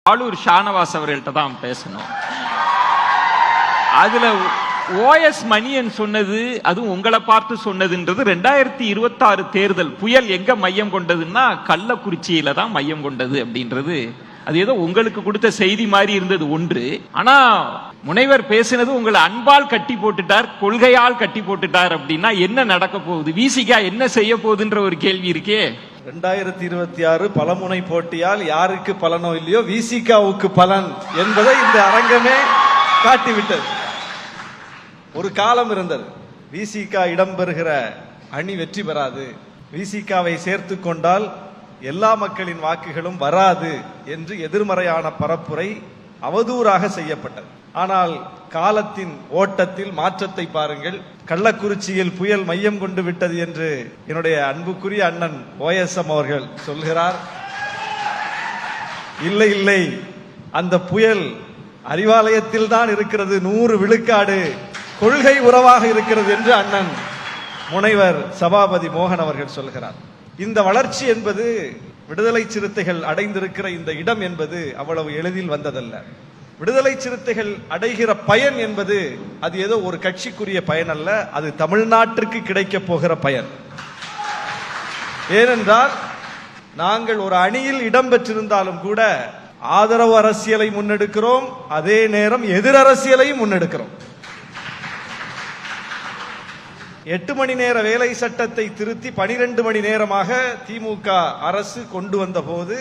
ஆளூர் ஷானவாஸ் அவர்கள்ட்ட தான் பேசணும். அதுல ஓஎஸ் மணியன் சொன்னது, அதுவும் உங்களை பார்த்து சொன்னதுன்றது 2026 தேர்தல் புயல் எங்க மையம் கொண்டதுன்னா கள்ளக்குறிச்சியில தான் மையம் கொண்டது அப்படின்றது. அது ஏதோ உங்களுக்கு கொடுத்த செய்தி மாதிரி இருந்தது ஒன்று. ஆனா முனைவர் பேசினது உங்களை அன்பால் கட்டி போட்டுட்டார், கொள்கையால் கட்டி போட்டுட்டார் அப்படின்னா என்ன நடக்க போகுது, விசிகா என்ன செய்ய போகுதுன்ற ஒரு கேள்வி இருக்கே. 2026 பலமுனை போட்டியால் யாருக்கு பலனோ இல்லையோ விசிகாவுக்கு பலன் என்பதை இந்த அரங்கமே காட்டிவிட்டது. ஒரு காலம் இருந்தது, விசிகா இடம்பெறுகிற அணி வெற்றி பெறாது, விசிகாவை சேர்த்து கொண்டால் எல்லா மக்களின் வாக்குகளும் வராது என்று எதிர்மறையான பரப்புரை அவதூறாக செய்யப்பட்டது. ஆனால் காலத்தின் ஓட்டத்தில் மாற்றத்தை பாருங்கள். கள்ளக்குறிச்சியில் புயல் மையம் கொண்டு விட்டது என்று என்னுடைய அன்புக்குரிய அண்ணன் ஓஎஸ்எம் அவர்கள் சொல்கிறார். இல்லை இல்லை, அந்த புயல் அறிவாலயத்தில் தான் இருக்கிறது, 100 விழுக்காடு கொள்கை உறவாக இருக்கிறது என்று அண்ணன் முனைவர் சபாபதி மோகன் அவர்கள் சொல்கிறார். இந்த வளர்ச்சி என்பது விடுதலை சிறுத்தைகள் அடைந்திருக்கிற இந்த இடம் என்பது அவ்வளவு எளிதில் வந்ததல்ல. விடுதலை சிறுத்தைகள் அடைகிற பயன் என்பது அது ஏதோ ஒரு கட்சிக்குரிய பயன் அல்ல, அது தமிழ்நாட்டிற்கு கிடைக்க போகிற பயன். ஏனென்றால் நாங்கள் ஒரு அணியில் இடம் பெற்றிருந்தாலும் கூட ஆதரவு அரசியலை முன்னெடுக்கிறோம், அதே நேரம் எதிர் அரசியலையும் முன்னெடுக்கிறோம். 8 மணி நேர வேலை சட்டத்தை திருத்தி 12 மணி நேரமாக திமுக அரசு கொண்டு வந்த போது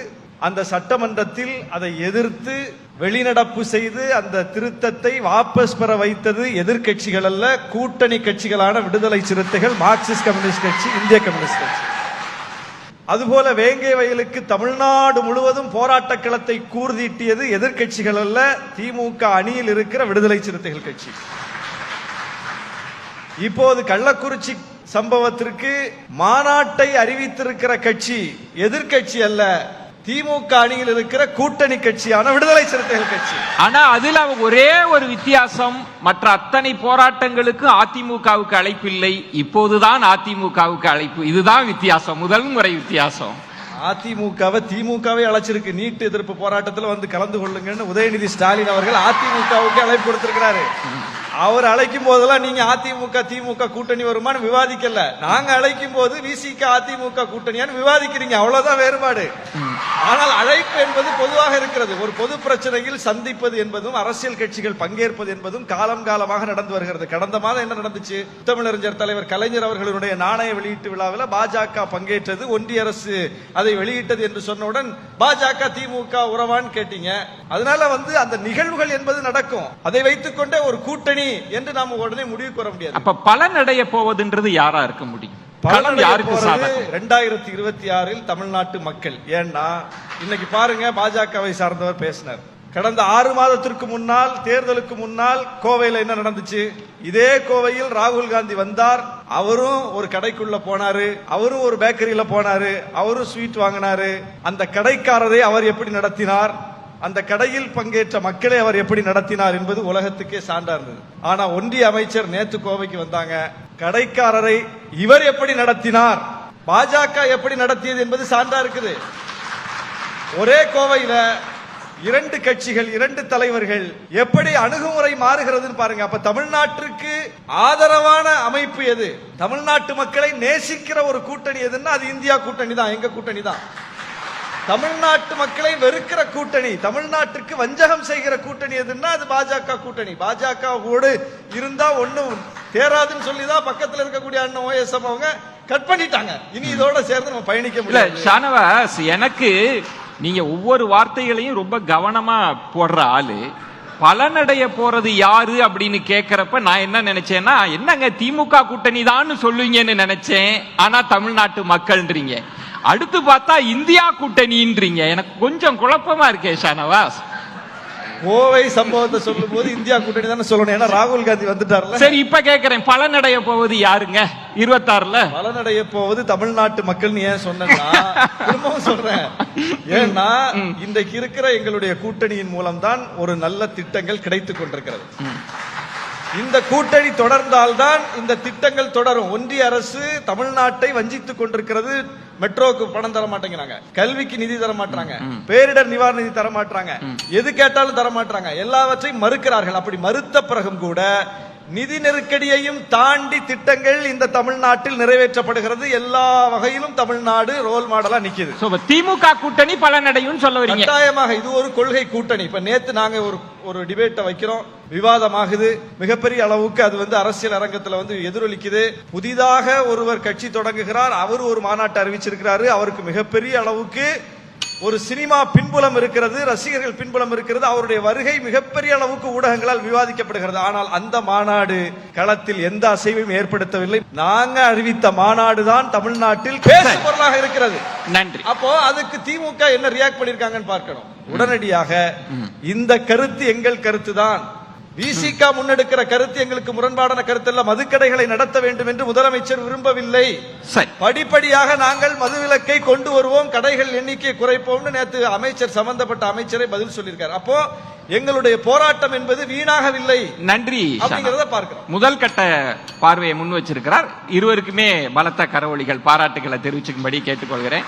அந்த சட்டமன்றத்தில் அதை எதிர்த்து வெளிநடப்பு செய்து அந்த திருத்தத்தை வாபஸ் பெற வைத்தது எதிர்கட்சிகள் அல்ல, கூட்டணி கட்சிகளான விடுதலை சிறுத்தைகள், மார்க்சிஸ்ட் கம்யூனிஸ்ட் கட்சி, இந்திய கம்யூனிஸ்ட் கட்சி. அதுபோல வேங்கை வயலுக்கு தமிழ்நாடு முழுவதும் போராட்ட களத்தை கூர்தீட்டியது எதிர்கட்சிகள் அல்ல, திமுக அணியில் இருக்கிற விடுதலை சிறுத்தைகள் கட்சி. இப்போது கள்ளக்குறிச்சி சம்பவத்திற்கு மாநாட்டை அறிவித்திருக்கிற கட்சி எதிர்கட்சி அல்ல, திமுக அணியில் இருக்கிற கூட்டணி கட்சியான விடுதலை சிறுத்தைகள் கட்சி. ஆனா அதுல ஒரே ஒரு வித்தியாசம், மற்ற அத்தனை போராட்டங்களுக்கு அதிமுகவுக்கு அழைப்பு இல்லை, இப்போதுதான் அதிமுகவுக்கு அழைப்பு. இதுதான் வித்தியாசம், முதல் முறை வித்தியாசம். அதிமுகவை திமுகவே அழைச்சிருக்கு. நீட் எதிர்ப்பு போராட்டத்தில் வந்து கலந்து கொள்ளுங்கன்னு உதயநிதி ஸ்டாலின் அவர்கள் அதிமுகவுக்கு அழைப்பு கொடுத்திருக்கிறாரு. அவர் அழைக்கும் போதெல்லாம் நீங்க அதிமுக திமுக கூட்டணி வருமானு விவாதிக்கல, நாங்க அழைக்கும் போது விசிக அதிமுக கூட்டணியான்னு விவாதிக்கிறீங்க, அவ்வளவுதான் வேறுபாடு. ஆனால் அழைப்பு என்பது பொதுவாக இருக்கிறது. ஒரு பொது பிரச்சனையில் சந்திப்பது என்பதும் அரசியல் கட்சிகள் பங்கேற்பது என்பதும் காலம் காலமாக நடந்து வருகிறது. கடந்த மாதம் என்ன நடந்துச்சு, தமிழறிஞர் தலைவர் கலைஞர் அவர்களுடைய நாணய வெளியீட்டு விழாவில் பாஜக பங்கேற்றது, ஒன்றிய அரசு அதை வெளியிட்டது என்று சொன்னவுடன் பாஜக திமுக உறவான்னு கேட்டீங்க. அதனால அந்த நிகழ்வுகள் என்பது நடக்கும், அதை வைத்துக் கொண்டே ஒரு கூட்டணி என்று நாம உடனே முடிவுக்கு வர முடியாது. அப்ப பலனடைய போவதுன்றது யாரா இருக்க முடியும்? 2026 தமிழ்நாட்டு மக்கள். ஏன்னா இன்னைக்கு பாருங்க, பாஜகவை சார்ந்தவர் பேசினார். கடந்த 6 மாதத்திற்கு முன்னால், தேர்தலுக்கு முன்னால் கோவையில் என்ன நடந்துச்சு? இதே கோவையில் ராகுல் காந்தி வந்தார், அவரும் ஒரு கடைக்குள்ள போனாரு, அவரும் ஒரு பேக்கரியில போனாரு, அவரும் ஸ்வீட் வாங்கினாரு. அந்த கடைக்காரரை அவர் எப்படி நடத்தினார், அந்த கடையில் பங்கேற்ற மக்களை அவர் எப்படி நடத்தினார் என்பது உலகத்துக்கே சான்றா இருந்தது. ஆனா ஒன்றிய அமைச்சர் நேத்து கோவைக்கு வந்தாங்க, கடைக்காரரை இவர் எப்படி நடத்தினார், பாஜக எப்படி நடத்தியது என்பது சான்றா இருக்குது. ஒரே கோவையில 2 கட்சிகள், 2 தலைவர்கள் எப்படி அணுகுமுறை மாறுகிறதுன்னு பாருங்க. அப்ப தமிழ்நாட்டிற்கு ஆதரவான அமைப்பு எது, தமிழ்நாட்டு மக்களை நேசிக்கிற ஒரு கூட்டணி எதுன்னா அது இந்தியா கூட்டணி தான், எங்க கூட்டணி தான். தமிழ்நாட்டு மக்களை வெறுக்கிற கூட்டணி, தமிழ்நாட்டுக்கு வஞ்சகம் செய்கிற கூட்டணி எதுன்னா அது பாஜக கூட்டணி. பாஜகவோடு இருந்தா ஒண்ணும் தேராதுன்னு சொல்லிதான் பக்கத்தில் இருக்கக்கூடிய அண்ணன் ஓஎஸ்எம் அவங்க கட் பண்ணிட்டாங்க. இனி இதோட சேர்ந்து நம்ம பயணிக்க முடியல. ஷானவாஸ், எனக்கு நீங்க ஒவ்வொரு வார்த்தைகளையும் ரொம்ப கவனமா போடுற ஆளு. பலனடைய போறது யாரு அப்படின்னு கேட்கிறப்ப நான் என்ன நினைச்சேன்னா, என்னங்க திமுக கூட்டணி தான் சொல்லுவீங்கன்னு நினைச்சேன். ஆனா தமிழ்நாட்டு மக்கள்ன்றீங்க, அடுத்து பார்த்தா இந்தியா கூட்டணின்றீங்க. எனக்கு கொஞ்சம் குழப்பமா இருக்கே ஷானவாஸ். கோவை சம்பவத்தை சொல்லும் போது இந்தியா கூட்டணி தானே சொல்லணும், ஏன்னா ராகுல் காந்தி வந்துட்டார்ல. சரி, இப்ப கேக்குறேன், பலனடைய போவது யாருங்க 26ல? பலனடைய போவது தமிழ்நாட்டு மக்கள். ஏன் சொன்னா திரும்பவும் சொல்றேன், ஏன்னா இன்றைக்கு இருக்கிற எங்களுடைய கூட்டணியின் மூலம் தான் ஒரு நல்ல திட்டங்கள் கிடைத்துக் கொண்டிருக்கிறது. இந்த கூட்டணி தொடர்ந்தால்தான் இந்த திட்டங்கள் தொடரும். ஒன்றிய அரசு தமிழ்நாட்டை வஞ்சித்துக் கொண்டிருக்கிறது. மெட்ரோக்கு பணம் தர மாட்டேங்கிறாங்க, கல்விக்கு நிதி தர மாட்டாங்க, பேரிடர் நிவாரண நிதி தர மாட்டாங்க, எது கேட்டாலும் தர மாட்டாங்க, எல்லாவற்றையும் மறுக்கிறார்கள். அப்படி மறுத்த பிறகும் கூட நிதி நெருக்கடியையும் தாண்டி திட்டங்கள் இந்த தமிழ்நாட்டில் நிறைவேற்றப்படுகிறது. எல்லா வகையிலும் தமிழ்நாடு ரோல் மாடலா நிக்குது. திமுக கூட்டணி பலனடையும் சொல்ல வரீங்க. கட்டாயமாக இது ஒரு கொள்கை கூட்டணி. இப்ப நேத்து நாங்க ஒரு டிபேட்டை வைக்கிறோம், விவாதமாகுது, மிகப்பெரிய அளவுக்கு அது அரசியல் அரங்கத்துல எதிரொலிக்குது. புதிதாக ஒருவர் கட்சி தொடங்குகிறார், அவர் ஒரு மாநாட்டை அறிவிச்சிருக்கிறாரு. அவருக்கு மிகப்பெரிய அளவுக்கு ஒரு சினிமா பின்புலம் இருக்கிறது, ரசிகர்கள் பின்புலம் இருக்கிறது. அவருடைய வருகை மிகப்பெரிய அளவுக்கு ஊடகங்களால் விவாதிக்கப்படுகிறது. ஆனால் அந்த மாநாடு களத்தில் எந்த அசைவையும் ஏற்படுத்தவில்லை. நாங்க அறிவித்த மாநாடு தான் தமிழ்நாட்டில் பேசு பொருளாக இருக்கிறது. நன்றி. அப்போ அதுக்கு திமுக என்ன ரியாக்ட் பண்ணிருக்காங்கன்னு பார்க்கணும். உடனடியாக இந்த கருத்து எங்கள் கருத்து தான், விசிக முன்னெடுக்கிற கருத்து எங்களுக்கு முரண்பாடான கருத்து அல்ல, மதுக்கடைகளை நடத்த வேண்டும் என்று முதலமைச்சர் விரும்பவில்லை. படிப்படியாக நாங்கள் மதுவிலக்கை கொண்டு வருவோம், கடைகள் எண்ணிக்கையை குறைப்போம் நேற்று அமைச்சர் சம்பந்தப்பட்ட அமைச்சரை பதில் சொல்லியிருக்கார். அப்போ எங்களுடைய போராட்டம் என்பது வீணாகவில்லை. நன்றி. அப்படிங்கறத பார்க்கிறோம். முதல் கட்ட பார்வையை முன் வச்சிருக்கிறார். இருவருக்குமே பலத்த கரவொலிகள், பாராட்டுகளை தெரிவிச்சுக்கும்படி கேட்டுக்கொள்கிறேன்.